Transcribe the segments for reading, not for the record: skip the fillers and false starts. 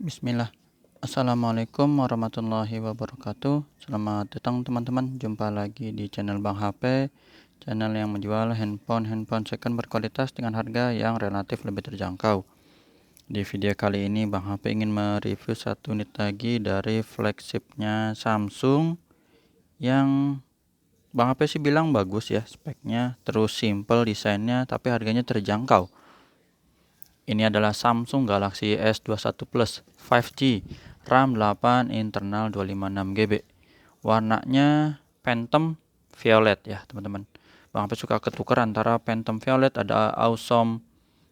Bismillah. Assalamualaikum warahmatullahi wabarakatuh. Selamat datang teman-teman. Jumpa lagi di channel Bang HP, channel yang menjual handphone second berkualitas dengan harga yang relatif lebih terjangkau. Di video kali ini Bang HP ingin mereview satu unit lagi dari flagshipnya Samsung yang Bang HP sih bilang bagus ya speknya, terus simple desainnya, tapi harganya terjangkau. Ini adalah Samsung Galaxy S21 Plus 5G, RAM 8, internal 256 GB. Warnanya Phantom Violet ya teman-teman. Bang HP suka ketukar antara Phantom Violet, ada Awesome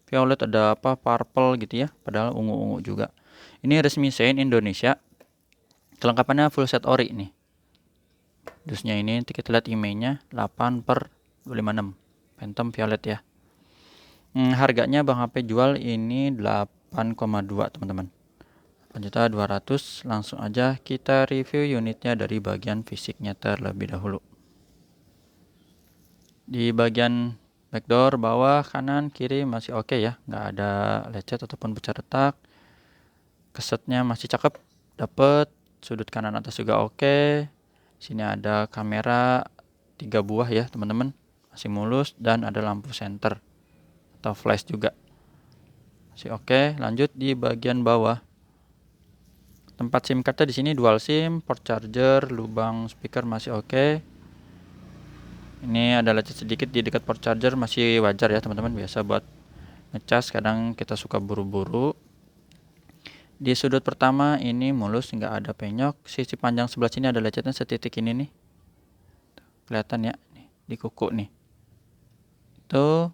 Violet, ada purple gitu ya, padahal ungu-ungu juga. Ini resmi Sein Indonesia. Kelengkapannya full set ori nih. Dusnya ini kita lihat emailnya 8/256 Phantom Violet ya. Harganya Bang HP jual ini 8,2 teman-teman. 8.200.000. Langsung aja kita review unitnya dari bagian fisiknya terlebih dahulu. Di bagian backdoor bawah kanan kiri masih oke ya, nggak ada lecet ataupun pecah retak. Kesetnya masih cakep, dapet. Sudut kanan atas juga oke. Sini ada kamera 3 buah ya teman-teman, masih mulus, dan ada lampu senter atau flash juga masih oke. Lanjut di bagian bawah, tempat SIM cardnya di sini dual SIM, port charger, lubang speaker masih oke. Ini ada lecet sedikit di dekat port charger, masih wajar ya teman-teman, biasa buat ngecas, kadang kita suka buru-buru. Di sudut pertama ini mulus, nggak ada penyok. Sisi panjang sebelah sini ada lecetnya setitik ini nih, kelihatan ya nih, di kuku nih, itu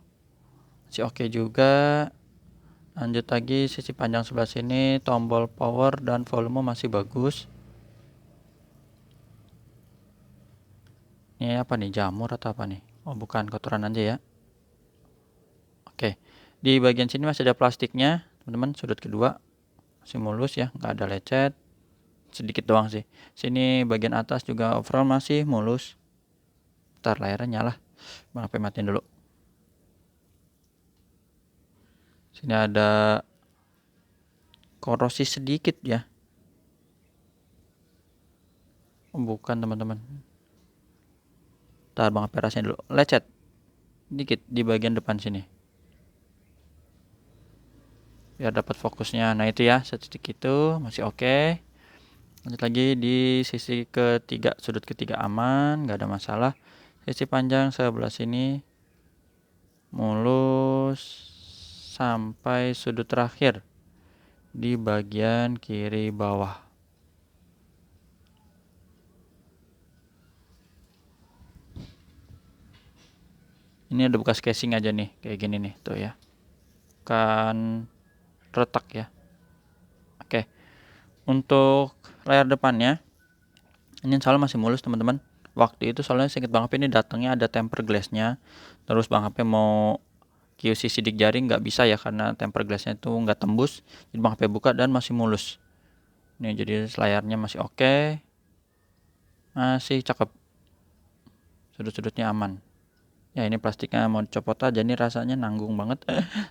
masih oke juga. Lanjut lagi, sisi panjang sebelah sini, tombol power dan volume masih bagus. Ini apa nih, jamur atau apa nih? Oh bukan, kotoran aja ya. Oke, di bagian sini masih ada plastiknya teman-teman. Sudut kedua masih mulus ya, nggak ada lecet, sedikit doang sih. Sini bagian atas juga overall masih mulus. Ntar layarnya nyala, Bang HP matiin dulu. Sini ada korosi sedikit ya. Oh, bukan teman-teman. Ntar Bang HP rasain dulu, lecet dikit di bagian depan sini, biar dapat fokusnya. Nah itu ya, setitik itu masih oke. Lanjut lagi di sisi ketiga, sudut ketiga aman, nggak ada masalah. Sisi panjang sebelah sini mulus sampai sudut terakhir di bagian kiri bawah. Ini ada bekas casing aja nih, kayak gini nih tuh ya, kan retak ya. Oke, untuk layar depannya ini insya Allah masih mulus teman-teman. Waktu itu soalnya sedikit Bang HP ini datangnya ada tempered glassnya, terus Bang HP mau QC sidik jari nggak bisa ya karena tempered glassnya itu nggak tembus. Jadi Bang HP buka dan masih mulus. Nih jadi layarnya masih oke, masih cakep, sudut-sudutnya aman. Ya ini plastiknya mau dicopot aja, ini rasanya nanggung banget.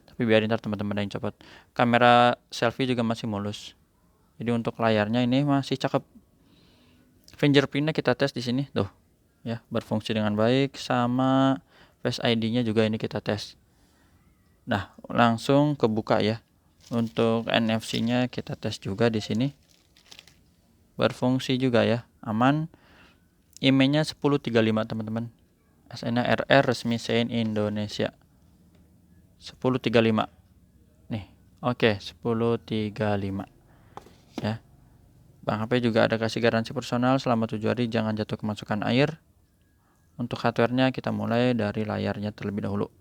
Tapi biarin ntar teman-teman yang copot. Kamera selfie juga masih mulus. Jadi untuk layarnya ini masih cakep. Fingerprintnya kita tes di sini tuh ya, berfungsi dengan baik, sama Face ID-nya juga ini kita tes. Nah langsung kebuka ya. Untuk NFC-nya kita tes juga di sini, berfungsi juga ya, aman. IMEI-nya 1035 teman-teman. SN RR resmi Sein Indonesia 1035 nih. Oke, 1035 ya. Bang HP juga ada kasih garansi personal selama 7 hari, jangan jatuh kemasukan air. Untuk hardware-nya kita mulai dari layarnya terlebih dahulu.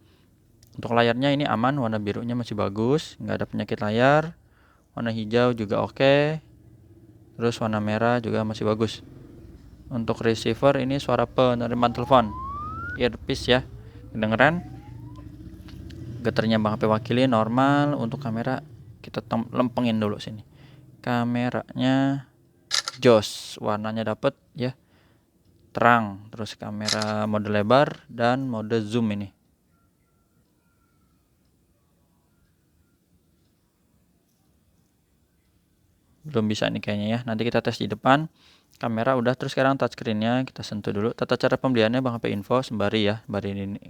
Untuk layarnya ini aman, warna birunya masih bagus, nggak ada penyakit layar. Warna hijau juga oke. Terus warna merah juga masih bagus. Untuk receiver ini suara penerimaan telepon, earpiece ya, kedengeran. Getarnya Bang HP wakili normal. Untuk kamera kita lempengin dulu sini. Kameranya jos, warnanya dapet ya, terang. Terus kamera mode lebar dan mode zoom ini. belum bisa nih kayaknya ya. Nanti kita tes di depan. Kamera udah, terus sekarang touchscreen-nya kita sentuh dulu. Tata cara pembeliannya Bang HP Info sembari ya, sembari ini.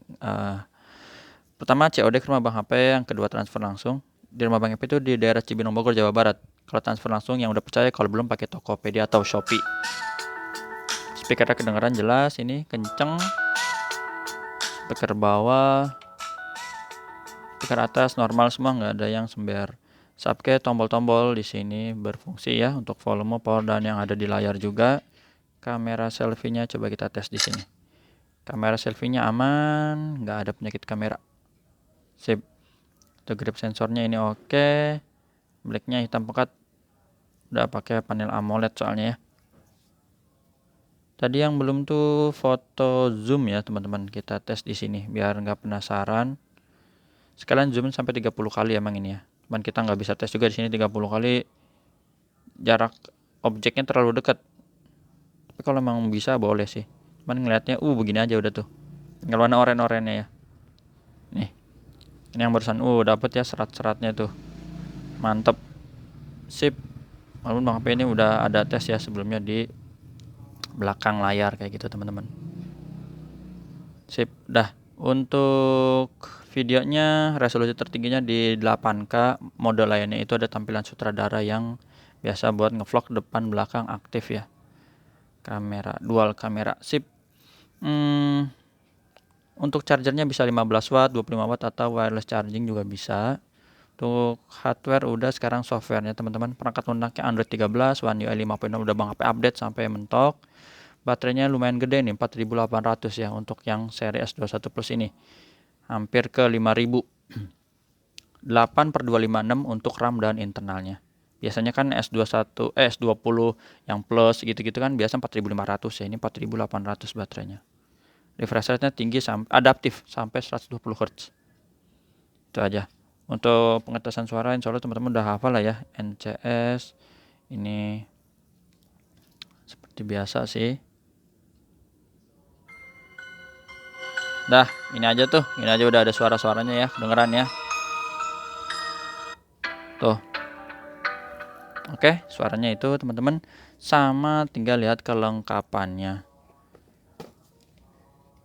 Pertama COD ke rumah Bang HP, yang kedua transfer langsung. Di rumah Bang HP itu di daerah Cibinong Bogor, Jawa Barat. Kalau transfer langsung yang udah percaya, kalau belum pakai Tokopedia atau Shopee. Speakernya kedengeran jelas, ini kenceng. Speaker bawah, speaker atas normal semua, nggak ada yang sember. Subke tombol-tombol di sini berfungsi ya untuk volume, power, dan yang ada di layar juga. Kamera selfie-nya coba kita tes di sini. Kamera selfie-nya aman, nggak ada penyakit kamera. Sip. Untuk grip sensornya ini oke. Blacknya hitam pekat. Udah pakai panel AMOLED soalnya ya. Tadi yang belum tuh foto zoom ya teman-teman, kita tes di sini biar nggak penasaran. Sekalian zoom sampai 30 kali emang ini ya. Cuman kita nggak bisa tes juga di sini 30 kali, jarak objeknya terlalu dekat. Tapi kalau memang bisa boleh sih. Cuman ngelihatnya begini aja udah tuh. Tinggal warna oranye-oranye ya. Nih. Ini yang barusan dapet ya serat-seratnya tuh. Mantep. Sip. Walaupun Bang HP ini udah ada tes ya sebelumnya di belakang layar kayak gitu teman-teman. Sip. Dah. Untuk videonya resolusi tertingginya di 8K, mode lainnya itu ada tampilan sutradara yang biasa buat ngevlog depan belakang aktif ya. Kamera, dual kamera, sip. Untuk chargernya bisa 15 watt, 25 watt atau wireless charging juga bisa. Untuk hardware udah, sekarang softwarenya teman-teman. Perangkat lunaknya Android 13, One UI 5.0 udah Bang HP update sampai mentok. Baterainya lumayan gede nih, 4800 ya untuk yang seri S21 Plus ini. Hampir ke 5000. 8/256 untuk RAM dan internalnya. Biasanya kan S20 yang plus gitu-gitu kan biasa 4500 ya, ini 4800 baterainya. Refresh rate-nya tinggi, adaptif sampai 120 Hz. Itu aja. Untuk pengetesan suara insya Allah teman-teman udah hafal lah ya. NCS ini seperti biasa sih. Dah, ini aja tuh. Ini aja udah ada suara-suaranya ya, kedengeran ya. Tuh. Oke, suaranya itu teman-teman. Sama tinggal lihat kelengkapannya.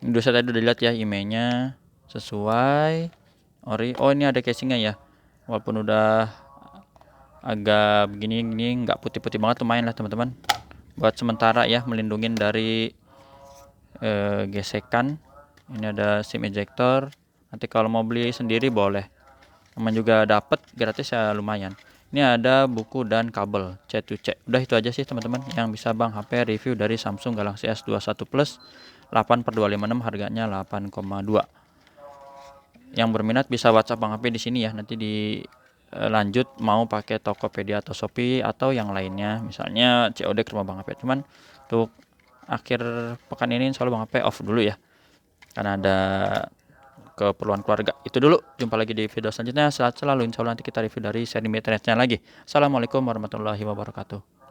Ini tadi udah dilihat ya emailnya sesuai ori. Oh, ini ada casingnya ya. Walaupun udah agak begini nggak putih-putih banget, lumayan lah teman-teman. Buat sementara ya, melindungi dari gesekan. Ini ada SIM ejector. Nanti kalau mau beli sendiri boleh. Teman juga dapat gratis ya, lumayan. Ini ada buku dan kabel C2C. Udah itu aja sih teman-teman yang bisa Bang HP review dari Samsung Galaxy S21 Plus 8/256, harganya 8,2. Yang berminat bisa WhatsApp Bang HP di sini ya. Nanti lanjut mau pakai Tokopedia atau Shopee atau yang lainnya, misalnya COD ke rumah Bang HP. Cuman untuk akhir pekan ini insya Allah Bang HP off dulu ya, karena ada keperluan keluarga. Itu dulu, jumpa lagi di video selanjutnya. Sehat selalu, insya Allah nanti kita review dari seri maintenance-nya lagi. Assalamualaikum warahmatullahi wabarakatuh.